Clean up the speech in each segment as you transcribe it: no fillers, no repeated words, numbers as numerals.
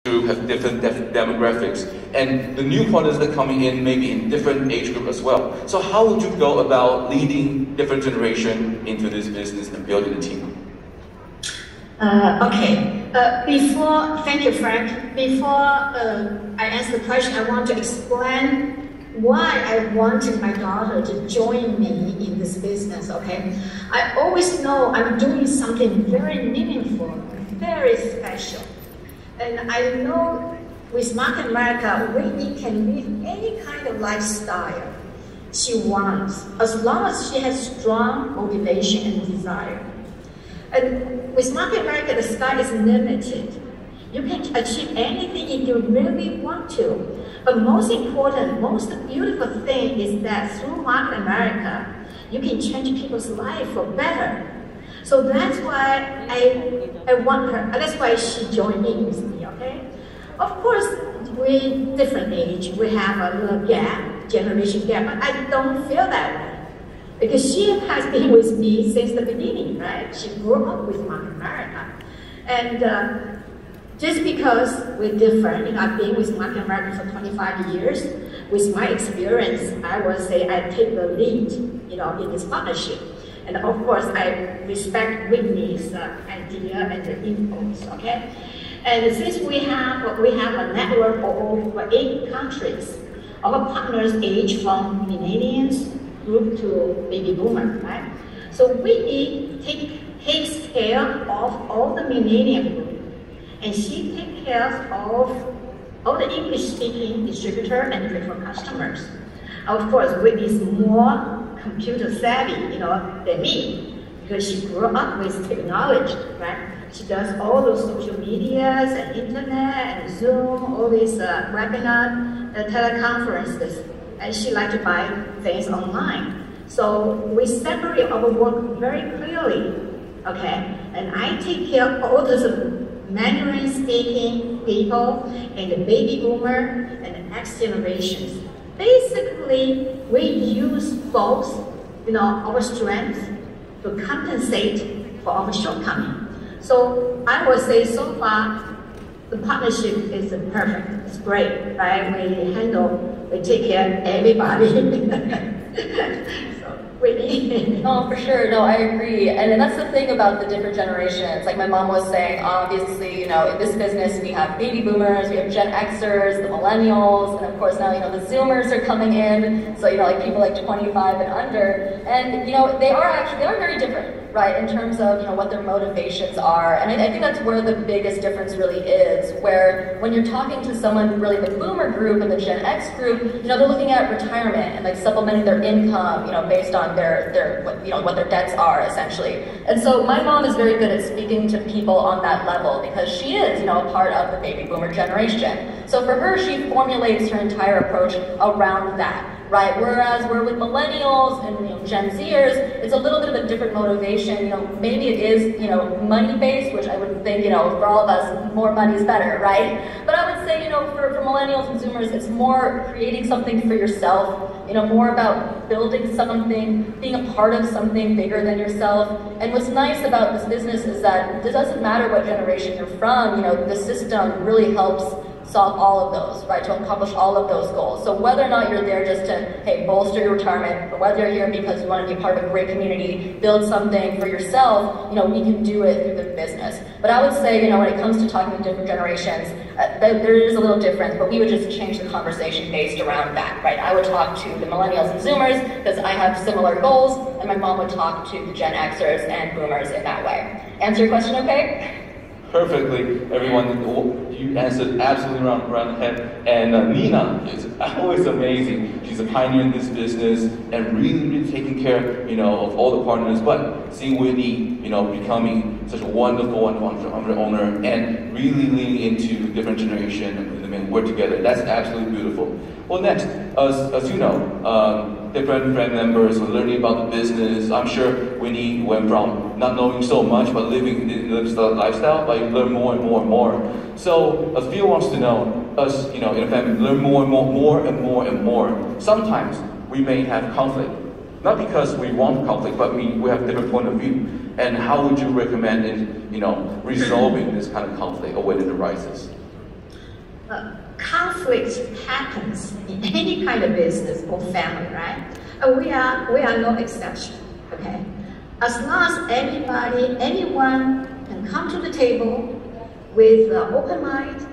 have different demographics, and the new partners that are coming in maybe in different age group as well. So how would you go about leading different generation into this business and building a team? Thank you, Frank. Before I answer the question, I want to explain why I wanted my daughter to join me in this business, okay? I always know I'm doing something very meaningful, very special. And I know with Market America, Whitney can live any kind of lifestyle she wants, as long as she has strong motivation and desire. And with Market America, the sky is limited. You can achieve anything if you really want to. But most important, most beautiful thing is that through Market America, you can change people's life for better. So that's why I want her, that's why she joined in with me, okay? Of course, we different age, we have a little gap, generation gap, but I don't feel that way. Because she has been with me since the beginning, right? She grew up with Market America. And just because we're different, I've been with Market America for 25 years, with my experience, I will say I take the lead, in this partnership. And of course, I respect Whitney's idea and the inputs, okay? And since we have a network of over 8 countries, our partners age from millennials group to baby boomer, right? So Whitney takes care of all the millennial group, and she takes care of all the English-speaking distributor and preferred customers. Of course, Whitney is more computer savvy, than me, because she grew up with technology, right? She does all those social medias and internet and Zoom, all these webinar, teleconferences, and she likes to buy things online. So we separate our work very clearly, okay? And I take care of all those Mandarin-speaking people and the baby boomer and the next generations. Basically, we use both, our strengths to compensate for our shortcoming. So I would say so far, the partnership is perfect. It's great, right? We take care of everybody. So Whitney. No, for sure. No, I agree. And that's the thing about the different generations. Like my mom was saying, obviously, in this business, we have baby boomers, we have Gen Xers, the millennials, and of course now, the Zoomers are coming in. So, like people like 25 and under. And, they are very different, right? In terms of, what their motivations are. And I think that's where the biggest difference really is, where when you're talking to someone, really the boomer group and the Gen X group, they're looking at retirement and like supplementing their income, based on what their debts are essentially. And so my mom is very good at speaking to people on that level because she is, a part of the baby boomer generation. So for her, she formulates her entire approach around that. Right, whereas we're with millennials and Gen Zers, it's a little bit of a different motivation. Maybe it is money-based, which I would think for all of us, more money is better, right? But I would say for millennials and Zoomers, it's more creating something for yourself. More about building something, being a part of something bigger than yourself. And what's nice about this business is that it doesn't matter what generation you're from. The system really helps solve all of those, right, to accomplish all of those goals. So whether or not you're there just to, hey, bolster your retirement, or whether you're here because you want to be part of a great community, build something for yourself, we can do it through the business. But I would say, when it comes to talking to different generations, there is a little difference, but we would just change the conversation based around that, right? I would talk to the millennials and Zoomers because I have similar goals, and my mom would talk to the Gen Xers and Boomers in that way. Answer your question okay? Perfectly, everyone. You answered absolutely around the head. And Nina is always amazing. She's a pioneer in this business and really taking care, of all the partners. But seeing Whitney, becoming such a wonderful owner and really leaning into different generation and work together. That's absolutely beautiful. Well, next, as you know, different friend members are learning about the business. I'm sure Whitney went from not knowing so much but living in the lifestyle, but you learn more and more and more. So as Phil wants to know, us, in a family, learn more and more. Sometimes we may have conflict, not because we want conflict, but we have different point of view. And how would you recommend in, resolving this kind of conflict or when it arises? conflict happens in any kind of business or family, right? And we are no exception, okay? As long as anyone can come to the table with an open mind,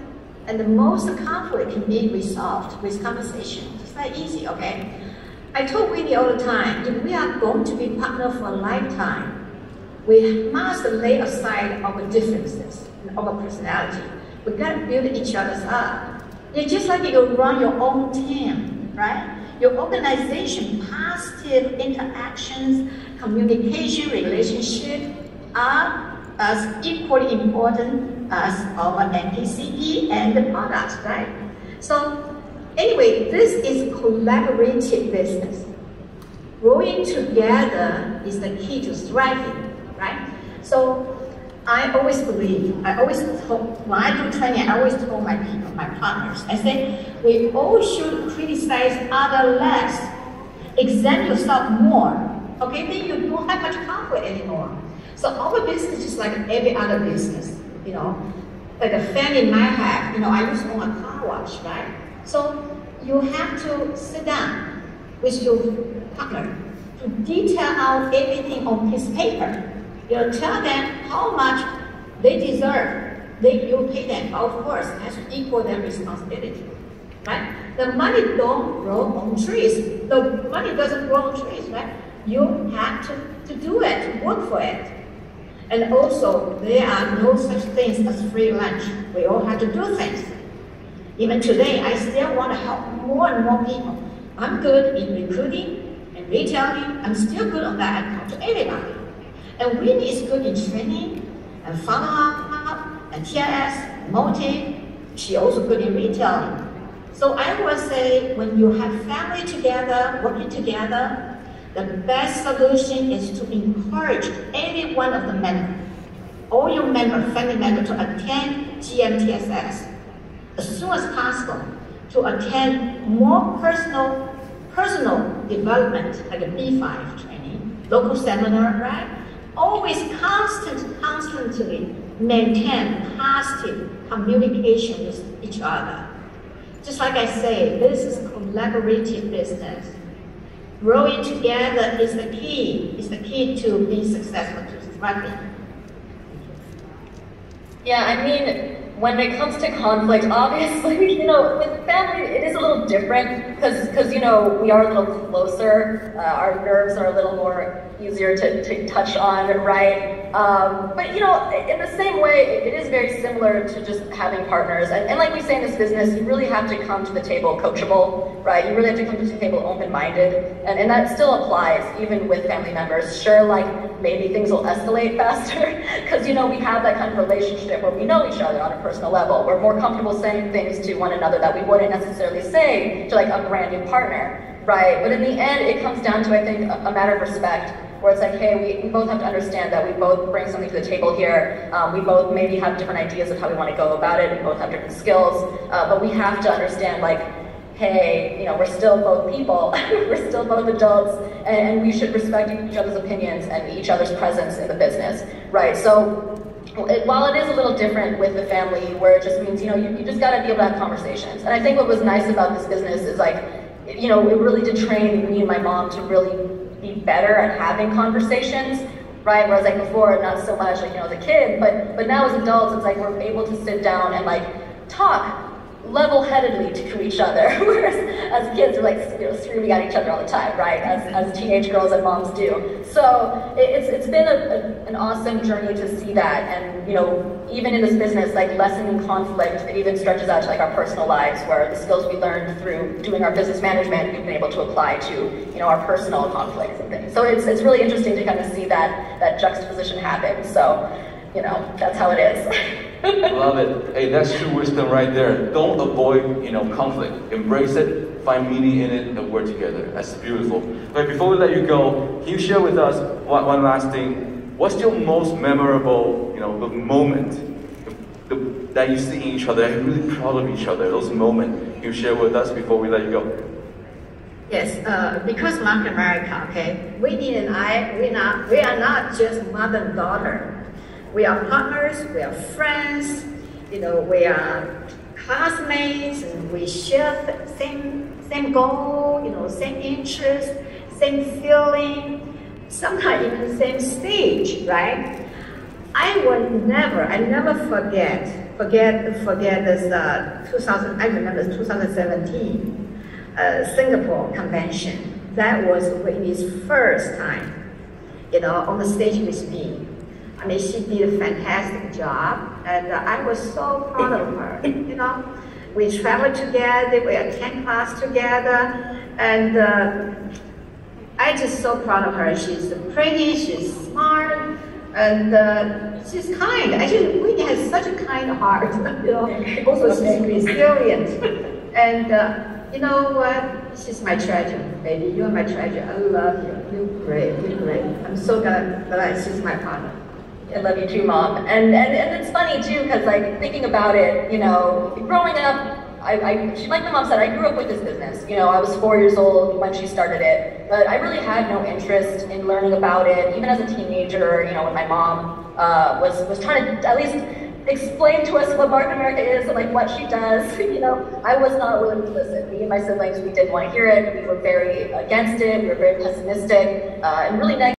and the most conflict can be resolved with conversation. It's very easy, okay? I told Winnie all the time, if we are going to be partners for a lifetime, we must lay aside our differences and our personality. We gotta build each other's up. It's just like you run your own team, right? Your organization, positive interactions, communication, relationship are as equally important as our NPCP and the products, right? So anyway, this is collaborative business. Growing together is the key to thriving, right? So I always believe, when I do training, I always told my people, my partners, I say, we all should criticize other less, examine yourself more, okay? Then you don't have much conflict anymore. So our business is like every other business, you know, like a family might have, you know, I used to own a car wash, right? So you have to sit down with your partner to detail out everything on his paper. You know, tell them how much they deserve. You pay them, of course, has to equal their responsibility, right? The money don't grow on trees. The money doesn't grow on trees, right? You have to do it, to work for it. And also, there are no such things as free lunch. We all have to do things. Even today, I still want to help more and more people. I'm good in recruiting and retailing. I'm still good on that. I talk to everybody. And Winnie is good in training and follow-up and TLS, motive. She's also good in retailing. So I would say when you have family together, working together, the best solution is to encourage every one of the members, all your members, family members, to attend GMTSS as soon as possible, to attend more personal development, like a B5 training, local seminar, right? Always constantly maintain positive communication with each other. Just like I say, this is collaborative business. Growing together is the key to being successful, to thriving. Yeah, I mean, when it comes to conflict, obviously, you know, with family, it is a little different because you know, we are a little closer. Our nerves are a little more easier to touch on, right? But you know, in the same way, it is very similar to just having partners. And like we say in this business, you really have to come to the table coachable, right? You really have to come to the table open-minded. And that still applies even with family members. Sure, like maybe things will escalate faster because, you know, we have that kind of relationship where we know each other on a personal level. We're more comfortable saying things to one another that we wouldn't necessarily say to like a brand new partner, right? But in the end, it comes down to, I think, a matter of respect, where it's like, hey, we both have to understand that we both bring something to the table here. We both maybe have different ideas of how we want to go about it. We both have different skills, but we have to understand, like, hey, you know, we're still both people. We're still both adults, and we should respect each other's opinions and each other's presence in the business, right? So while it is a little different with the family, where it just means, you know, you just got to be able to have conversations. And I think what was nice about this business is, like, you know, it really did train me and my mom to really be better at having conversations, right? Whereas like before, not so much, like, you know, as a kid, but now as adults, it's like we're able to sit down and like talk level-headedly to each other, whereas as kids we're like, you know, screaming at each other all the time, right? As teenage girls and moms do. So it's been an awesome journey to see that, and you know, even in this business, like lessening conflict, it even stretches out to like our personal lives, where the skills we learned through doing our business management, we've been able to apply to, you know, our personal conflicts and things. So it's really interesting to kind of see that juxtaposition happen. So, you know, that's how it is. Love it. Hey, that's true wisdom right there. Don't avoid, you know, conflict. Embrace it, find meaning in it, and work together. That's beautiful. But before we let you go, can you share with us one last thing? What's your most memorable, you know, the moment that you see in each other, and you're really proud of each other, those moments? Can you share with us before we let you go? Yes, because Mark America, okay, Winnie and I, we are not just mother and daughter. We are partners, we are friends, you know, we are classmates, and we share the same goal, same interest, same feeling, sometimes even same stage, right? I never forget this 2000. I remember 2017 Singapore convention. That was Whitney's first time, on the stage with me. I mean, she did a fantastic job, and I was so proud of her. We traveled together, we attend class together, and I'm just so proud of her. She's pretty, she's smart, and she's kind. Actually, Whitney has such a kind heart. Also she's resilient, and you know what? She's my treasure, baby. You're my treasure. I love you. You're great. You're great. I'm so glad she's my partner. I love you too, Mom. And it's funny too, because like thinking about it, growing up, like my mom said, I grew up with this business. I was 4 years old when she started it, but I really had no interest in learning about it. Even as a teenager, when my mom was trying to at least explain to us what Market America is and like what she does, I was not willing to listen. Me and my siblings, we didn't want to hear it. We were very against it. We were very pessimistic and really negative.